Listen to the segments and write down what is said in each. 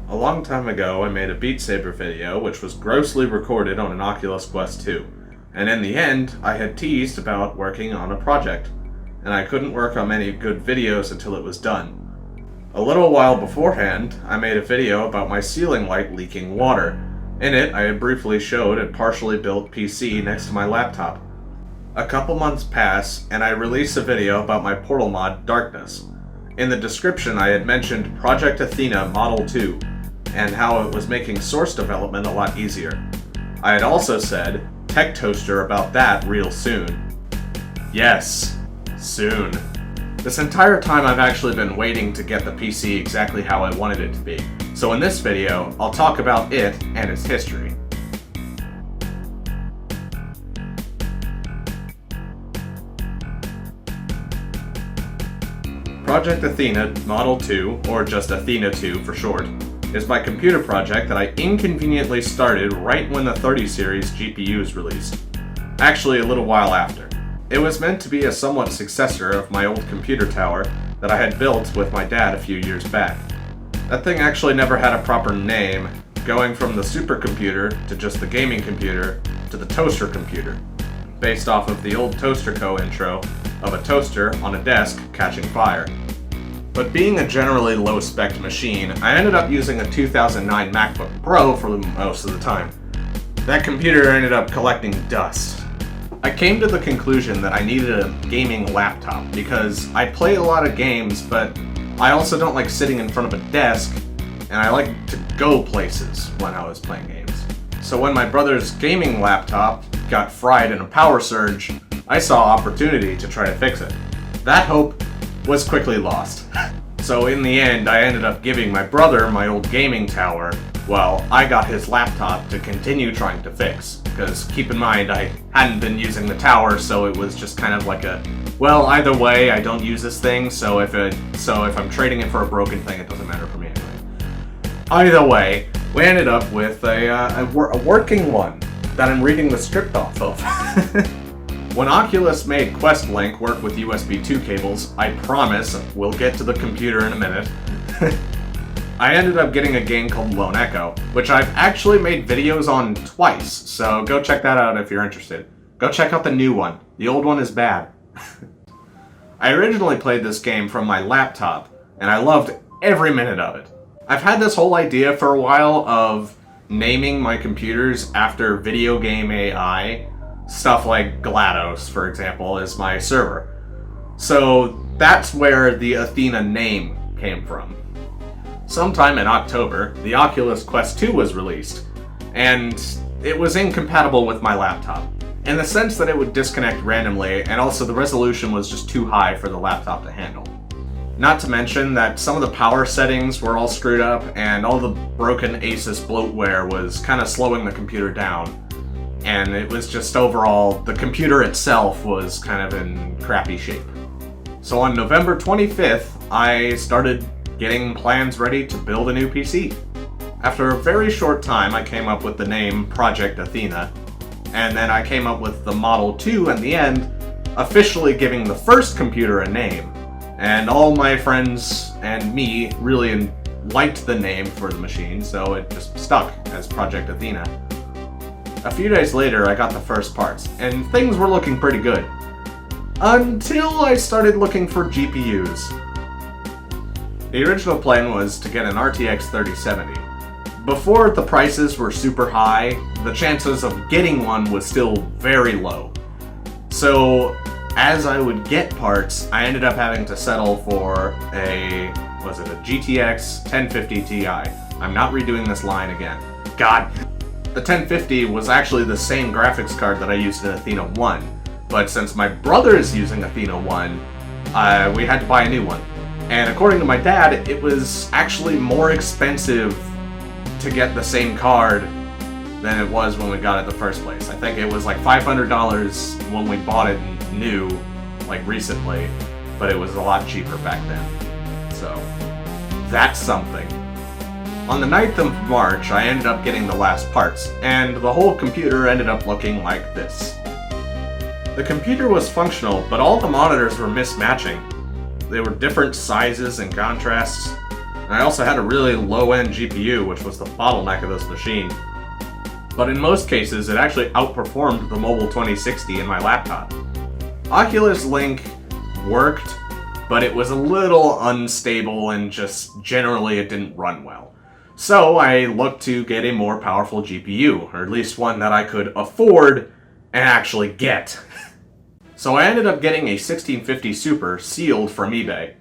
A long time ago, I made a Beat Saber video which was grossly recorded on an Oculus Quest 2, and in the end, I had teased about working on a project, and I couldn't work on many good videos until it was done. A little while beforehand, I made a video about my ceiling light leaking water. In it, I had briefly showed a partially built PC next to my laptop. A couple months pass, and I release a video about my portal mod, Darkness. In the description, I had mentioned Project Athena Model 2, and how it was making source development a lot easier. I had also said, tech toaster about that real soon. Yes, soon. This entire time I've actually been waiting to get the PC exactly how I wanted it to be. So in this video, I'll talk about it and its history. Project Athena Model 2, or just Athena II for short, is my computer project that I inconveniently started right when the 30 series GPUs released. Actually, a little while after. It was meant to be a somewhat successor of my old computer tower that I had built with my dad a few years back. That thing actually never had a proper name, going from the supercomputer to just the gaming computer to the toaster computer, based off of the old Toaster Co. intro of a toaster on a desk catching fire. But being a generally low-spec machine, I ended up using a 2009 MacBook Pro for most of the time. That computer ended up collecting dust. I came to the conclusion that I needed a gaming laptop because I play a lot of games, but I also don't like sitting in front of a desk, and I like to go places when I was playing games. So when my brother's gaming laptop got fried in a power surge, I saw opportunity to try to fix it. That hope was quickly lost. So in the end, I ended up giving my brother my old gaming tower, while I got his laptop to continue trying to fix. Because keep in mind, I hadn't been using the tower, so it was just kind of like a, well, either way, I don't use this thing, so if I'm trading it for a broken thing, it doesn't matter for me anyway. Either way, we ended up with a working one that I'm reading the script off of. When Oculus made Quest Link work with USB 2 cables, I promise we'll get to the computer in a minute. I ended up getting a game called Lone Echo, which I've actually made videos on twice, so go check that out if you're interested. Go check out the new one. The old one is bad. I originally played this game from my laptop, and I loved every minute of it. I've had this whole idea for a while of naming my computers after video game AI. Stuff like GLaDOS, for example, is my server. So that's where the Athena name came from. Sometime in October, the Oculus Quest 2 was released, and it was incompatible with my laptop, in the sense that it would disconnect randomly, and also the resolution was just too high for the laptop to handle. Not to mention that some of the power settings were all screwed up, and all the broken Asus bloatware was kind of slowing the computer down. And it was just overall, the computer itself was kind of in crappy shape. So on November 25th, I started getting plans ready to build a new PC. After a very short time, I came up with the name Project Athena, and then I came up with the Model 2 in the end, officially giving the first computer a name. And all my friends and me really liked the name for the machine, so it just stuck as Project Athena. A few days later, I got the first parts, and things were looking pretty good. Until I started looking for GPUs. The original plan was to get an RTX 3070. Before the prices were super high, the chances of getting one was still very low. So, as I would get parts, I ended up having to settle for a GTX 1050 Ti. I'm not redoing this line again. God. The 1050 was actually the same graphics card that I used in Athena 1, but since my brother is using Athena 1, we had to buy a new one. And according to my dad, it was actually more expensive to get the same card than it was when we got it in the first place. I think it was like $500 when we bought it new, like recently, but it was a lot cheaper back then. So, that's something. On the 9th of March, I ended up getting the last parts, and the whole computer ended up looking like this. The computer was functional, but all the monitors were mismatching. They were different sizes and contrasts. And I also had a really low-end GPU, which was the bottleneck of this machine. But in most cases, it actually outperformed the Mobile 2060 in my laptop. Oculus Link worked, but it was a little unstable and just generally it didn't run well. So I looked to get a more powerful GPU, or at least one that I could afford and actually get. So I ended up getting a 1650 Super sealed from eBay.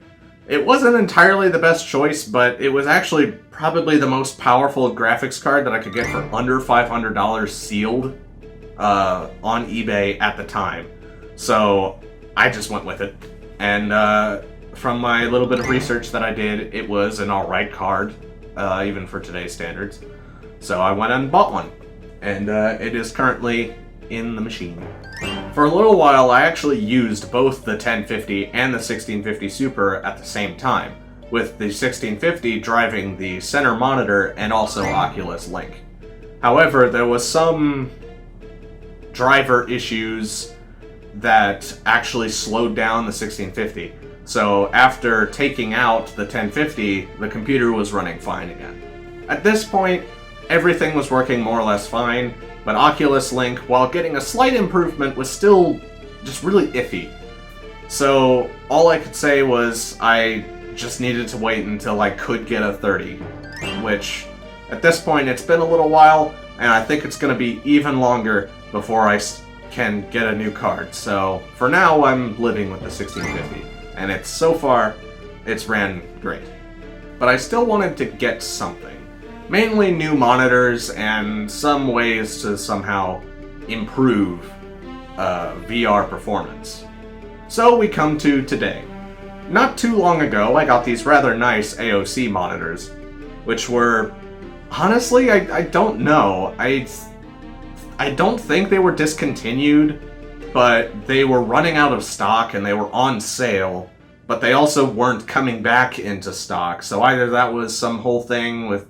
It wasn't entirely the best choice, but it was actually probably the most powerful graphics card that I could get for under $500 sealed on eBay at the time. So I just went with it. And from my little bit of research that I did, it was an alright card, even for today's standards. So I went and bought one. And it is currently in the machine. For a little while, I actually used both the 1050 and the 1650 Super at the same time, with the 1650 driving the center monitor and also Oculus Link. However, there was some driver issues that actually slowed down the 1650. So after taking out the 1050, the computer was running fine again. At this point, everything was working more or less fine, but Oculus Link, while getting a slight improvement, was still just really iffy. So all I could say was I just needed to wait until I could get a 30, which at this point it's been a little while, and I think it's going to be even longer before I can get a new card. So for now, I'm living with the 1650, and so far, it's ran great. But I still wanted to get something. Mainly new monitors and some ways to somehow improve VR performance. So we come to today. Not too long ago, I got these rather nice AOC monitors, which were, honestly, I don't know. I don't think they were discontinued, but they were running out of stock and they were on sale, but they also weren't coming back into stock. So either that was some whole thing with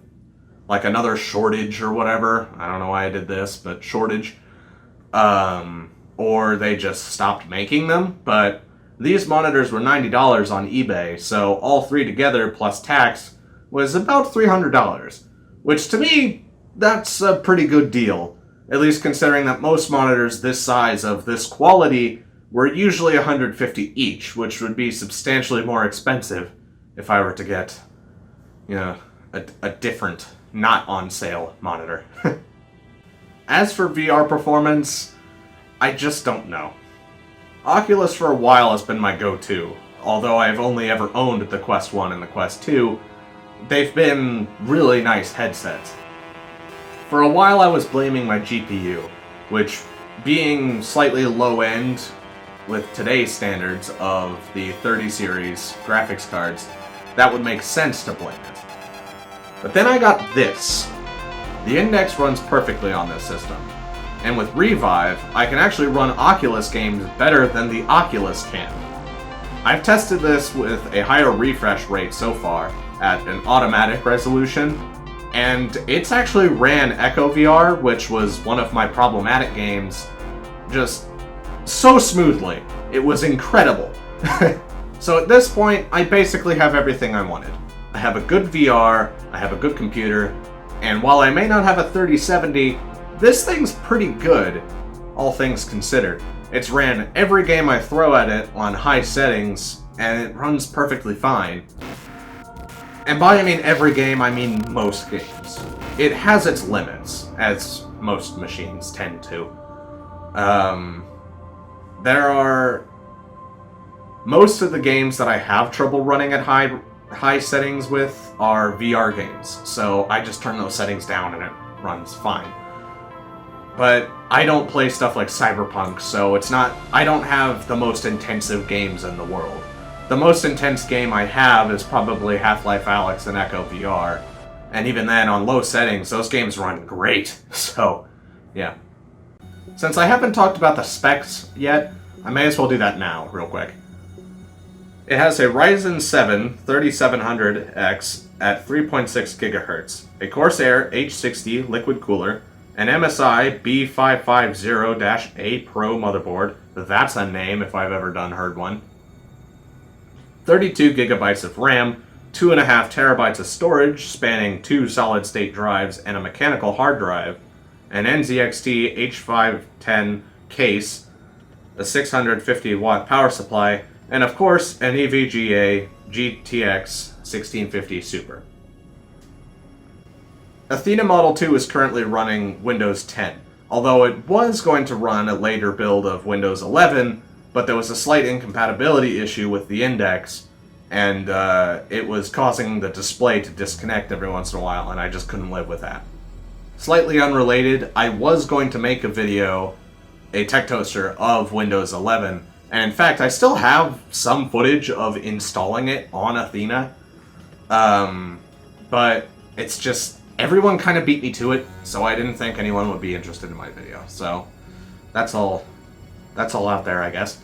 like another shortage or whatever. I don't know why I did this, but shortage. Or they just stopped making them. But these monitors were $90 on eBay, so all three together plus tax was about $300, which to me, that's a pretty good deal. At least considering that most monitors this size of this quality were usually $150 each, which would be substantially more expensive if I were to get, a different, not on sale monitor. As for VR performance, I just don't know. Oculus for a while has been my go-to, although I've only ever owned the Quest 1 and the Quest 2. They've been really nice headsets. For a while I was blaming my GPU, which, being slightly low-end with today's standards of the 30 series graphics cards, that would make sense to blame it. But then I got this. The Index runs perfectly on this system. And with Revive, I can actually run Oculus games better than the Oculus can. I've tested this with a higher refresh rate so far, at an automatic resolution, and it's actually ran Echo VR, which was one of my problematic games, just so smoothly. It was incredible. So at this point, I basically have everything I wanted. I have a good VR, I have a good computer, and while I may not have a 3070, this thing's pretty good, all things considered. It's ran every game I throw at it on high settings, and it runs perfectly fine. And by I mean every game, I mean most games. It has its limits, as most machines tend to. Most of the games that I have trouble running at high settings with are VR games, so I just turn those settings down and it runs fine. But I don't play stuff like Cyberpunk, so I don't have the most intensive games in the world. The most intense game I have is probably Half-Life Alyx and Echo VR, and even then, on low settings, those games run great, so, yeah. Since I haven't talked about the specs yet, I may as well do that now, real quick. It has a Ryzen 7 3700X at 3.6 GHz, a Corsair H60 liquid cooler, an MSI B550-A Pro motherboard, that's a name if I've ever heard one, 32 gigabytes of RAM, 2.5 terabytes of storage spanning 2 solid-state drives and a mechanical hard drive, an NZXT H510 case, a 650-watt power supply, and of course an EVGA GTX 1650 Super. Athena Model 2 is currently running Windows 10, although it was going to run a later build of Windows 11, but there was a slight incompatibility issue with the index, and it was causing the display to disconnect every once in a while, and I just couldn't live with that. Slightly unrelated, I was going to make a video, a tech toaster, of Windows 11, and in fact, I still have some footage of installing it on Athena, but it's just, everyone kind of beat me to it, so I didn't think anyone would be interested in my video, so that's all out there, I guess.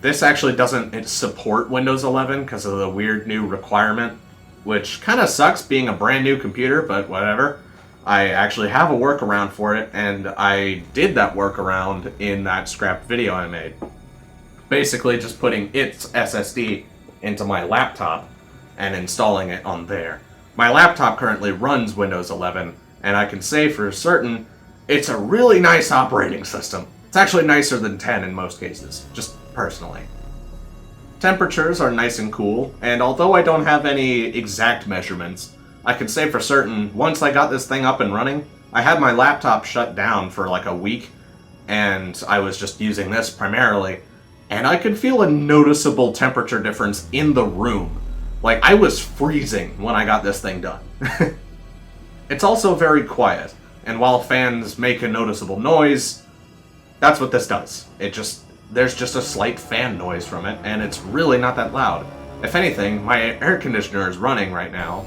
This actually doesn't support Windows 11 because of the weird new requirement, which kind of sucks being a brand new computer, but whatever. I actually have a workaround for it, and I did that workaround in that scrapped video I made. Basically just putting its SSD into my laptop and installing it on there. My laptop currently runs Windows 11, and I can say for certain it's a really nice operating system. It's actually nicer than 10 in most cases, just personally. Temperatures are nice and cool, and although I don't have any exact measurements, I can say for certain, once I got this thing up and running, I had my laptop shut down for like a week, and I was just using this primarily, and I could feel a noticeable temperature difference in the room. Like, I was freezing when I got this thing done. It's also very quiet, and while fans make a noticeable noise, that's what this does. There's just a slight fan noise from it, and it's really not that loud. If anything, my air conditioner is running right now,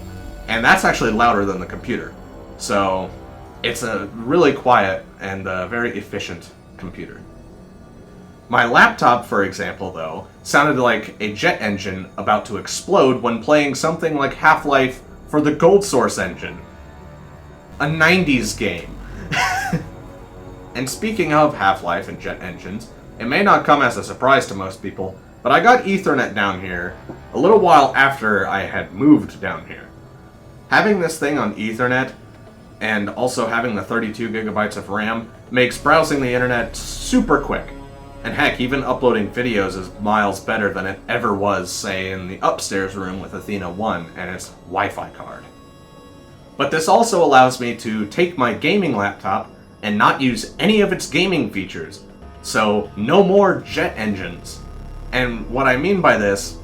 and that's actually louder than the computer. So, it's a really quiet and very efficient computer. My laptop, for example, though, sounded like a jet engine about to explode when playing something like Half-Life for the Gold Source engine. A 90s game. And speaking of Half-Life and jet engines, it may not come as a surprise to most people, but I got Ethernet down here a little while after I had moved down here. Having this thing on Ethernet, and also having the 32 gigabytes of RAM, makes browsing the internet super quick. And heck, even uploading videos is miles better than it ever was, say, in the upstairs room with Athena 1 and its Wi-Fi card. But this also allows me to take my gaming laptop and not use any of its gaming features, so no more jet engines. And what I mean by this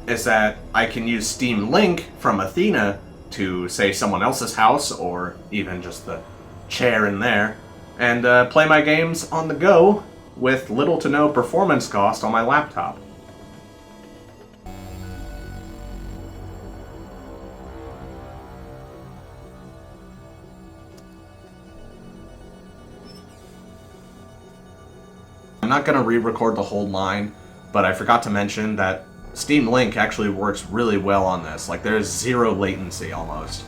is that I can use Steam Link from Athena to, say, someone else's house, or even just the chair in there, and play my games on the go with little to no performance cost on my laptop. I'm not going to re-record the whole line, but I forgot to mention that Steam Link actually works really well on this. Like, there's zero latency almost.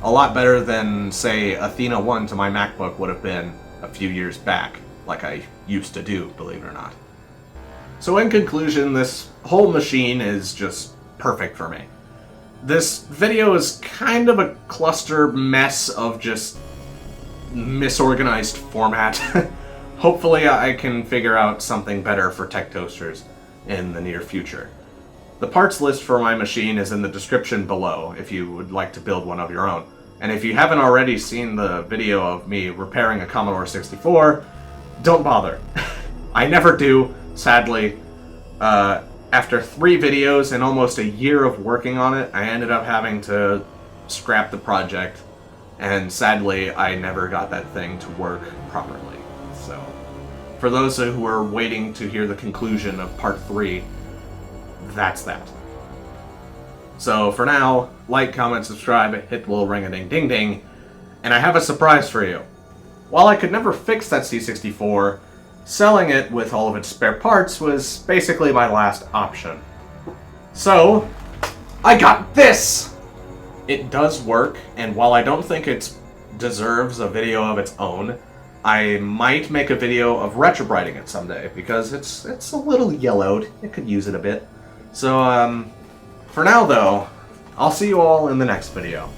A lot better than, say, Athena 1 to my MacBook would have been a few years back, like I used to do, believe it or not. So in conclusion, this whole machine is just perfect for me. This video is kind of a cluster mess of just misorganized format. Hopefully I can figure out something better for tech toasters in the near future. The parts list for my machine is in the description below if you would like to build one of your own. And if you haven't already seen the video of me repairing a Commodore 64, don't bother. I never do, sadly. After 3 videos and almost a year of working on it, I ended up having to scrap the project, and sadly I never got that thing to work properly. So, for those who are waiting to hear the conclusion of part 3, that's that. So for now, like, comment, subscribe, hit the little ring-a-ding-ding-ding, and I have a surprise for you. While I could never fix that C64, selling it with all of its spare parts was basically my last option. So, I got this! It does work, and while I don't think it deserves a video of its own, I might make a video of retrobrighting it someday, because it's a little yellowed. It could use it a bit. So, for now though, I'll see you all in the next video.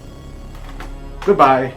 Goodbye.